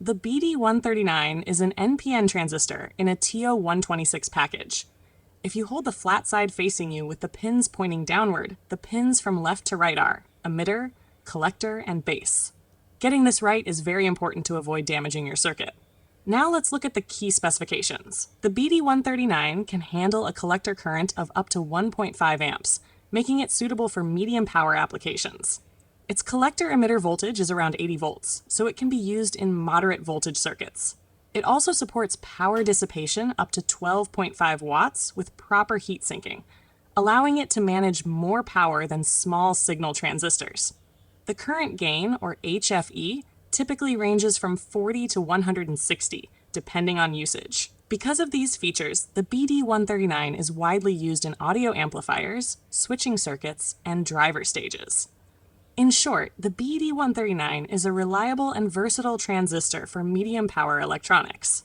The BD139 is an NPN transistor in a TO126 package. If you hold the flat side facing you with the pins pointing downward, the pins from left to right are emitter, collector, and base. Getting this right is very important to avoid damaging your circuit. Now let's look at the key specifications. The BD139 can handle a collector current of up to 1.5 amps, making it suitable for medium power applications. Its collector-emitter voltage is around 80 volts, so it can be used in moderate voltage circuits. It also supports power dissipation up to 12.5 watts with proper heat sinking, allowing it to manage more power than small signal transistors. The current gain, or HFE, typically ranges from 40 to 160, depending on usage. Because of these features, the BD139 is widely used in audio amplifiers, switching circuits, and driver stages. In short, the BD139 is a reliable and versatile transistor for medium power electronics.